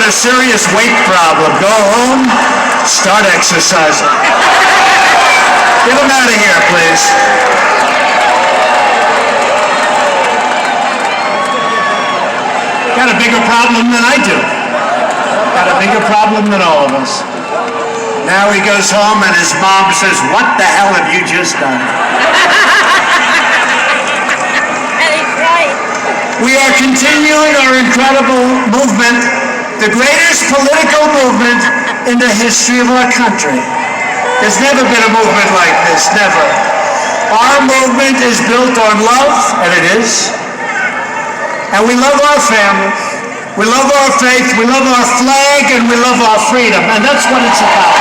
got a serious weight problem. Go home, start exercising. Get him out of here, please. Got a bigger problem than I do. Got a bigger problem than all of us. Now he goes home and his mom says, "What the hell have you just done?" And he's right. We are continuing our incredible movement, the greatest political movement in the history of our country. There's never been a movement like this, never. Our movement is built on love, and it is. And we love our families, we love our faith, we love our flag, and we love our freedom. And that's what it's about.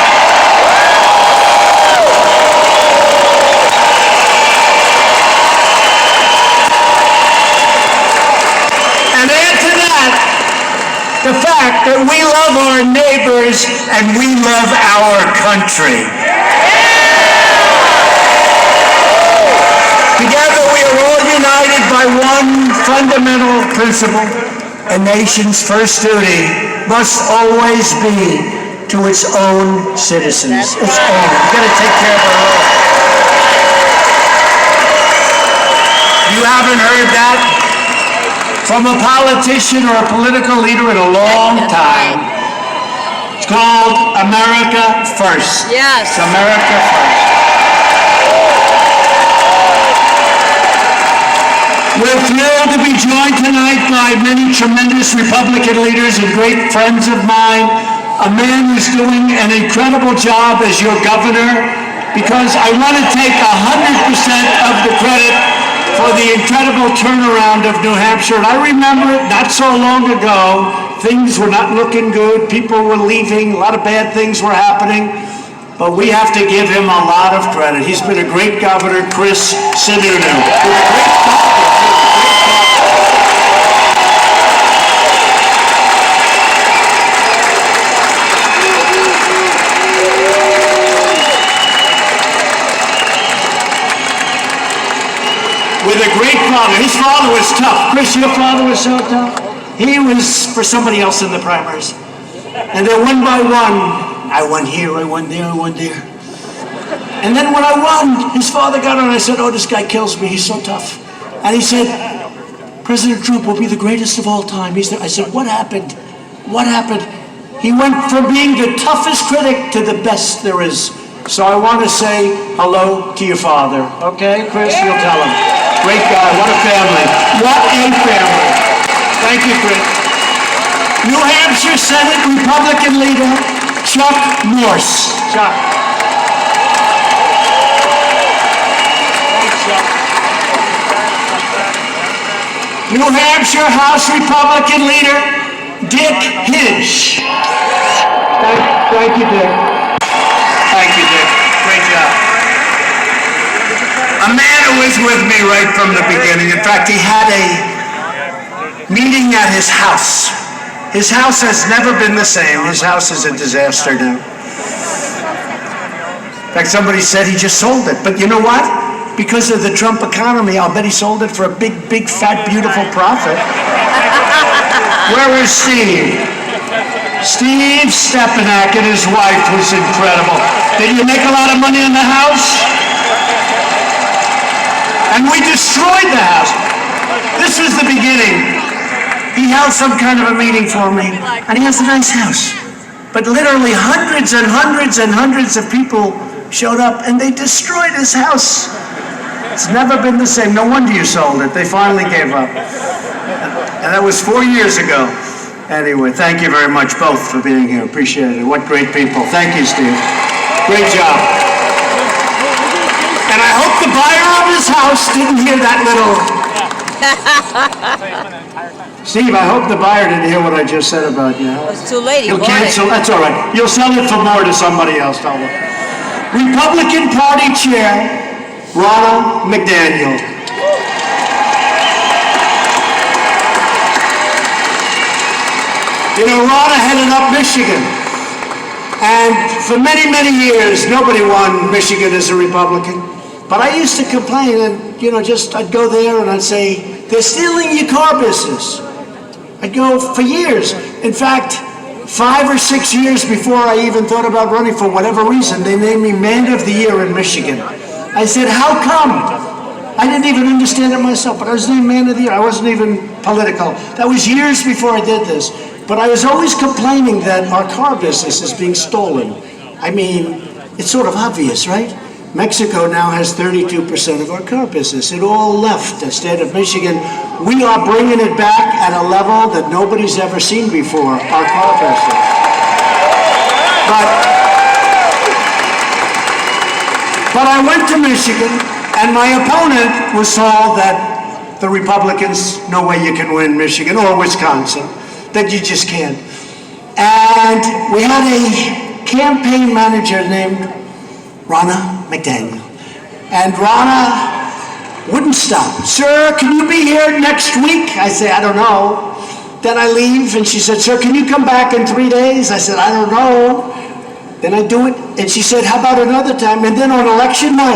And add to that the fact that we love our neighbors and we love our country. Together we are all united by one fundamental principle. A nation's first duty must always be to its own citizens. Its own. We've got to take care of our own. You haven't heard that from a politician or a political leader in a long time. It's called America First. Yes. It's America First. We're thrilled to be joined tonight by many tremendous Republican leaders and great friends of mine. A man who's doing an incredible job as your governor, because I want to take 100% of the credit for the incredible turnaround of New Hampshire. And I remember it not so long ago. Things were not looking good. People were leaving. A lot of bad things were happening. But we have to give him a lot of credit. He's been a great governor, Chris Sununu. With a great father. His father was tough. Chris, your father was so tough. He was for somebody else in the primaries. And then one by one, I won here, I won there, I won there. And then when I won, his father got on and I said, "Oh, this guy kills me, he's so tough." And he said, "President Trump will be the greatest of all time." I said, "What happened? What happened?" He went from being the toughest critic to the best there is. So I want to say hello to your father. Okay, Chris, you'll tell him. Great guy, what a family. What a family. Thank you, Chris. New Hampshire Senate Republican leader, Chuck Morse. Chuck. Thanks, Chuck. New Hampshire House Republican leader, Dick Hinch. Thank you, Dick. Thank you, Dick. Great job. A man who was with me right from the beginning. In fact, he had a meeting at his house. His house has never been the same. His house is a disaster now. In fact, somebody said he just sold it. But you know what? Because of the Trump economy, I'll bet he sold it for a big, big, fat, beautiful profit. Where is Steve? Steve Stepanak and his wife was incredible. Did you make a lot of money in the house? And we destroyed the house. This was the beginning. He held some kind of a meeting for me, and he has a nice house. But literally hundreds and hundreds and hundreds of people showed up, and they destroyed his house. It's never been the same. No wonder you sold it. They finally gave up. And that was 4 years ago. Anyway, thank you very much both for being here. Appreciate it. What great people. Thank you, Steve. Great job. And I hope the buyer of his house didn't hear that little... Steve, I hope the buyer didn't hear what I just said about you. It's too late. He'll cancel. That's all right. You'll sell it for more to somebody else, don't you? Republican Party Chair, Ronna McDaniel. You know, Ronna headed up Michigan. And for many, many years, nobody won Michigan as a Republican. But I used to complain, and, you know, I'd go there and I'd say, they're stealing your car business. I'd go for years. In fact, 5 or 6 years before I even thought about running, for whatever reason, they named me Man of the Year in Michigan. I said, how come? I didn't even understand it myself, but I was named Man of the Year. I wasn't even political. That was years before I did this. But I was always complaining that our car business is being stolen. I mean, it's sort of obvious, right? Mexico now has 32% of our car business. It all left the state of Michigan. We are bringing it back at a level that nobody's ever seen before, our car business. But I went to Michigan, and my opponent was told that the Republicans, no way you can win Michigan or Wisconsin, that you just can't. And we had a campaign manager named Ronna McDaniel. And Ronna wouldn't stop. Sir, can you be here next week? I say, I don't know. Then I leave, and she said, sir, can you come back in 3 days? I said, I don't know. Then I do it, and she said, how about another time? And then on election night,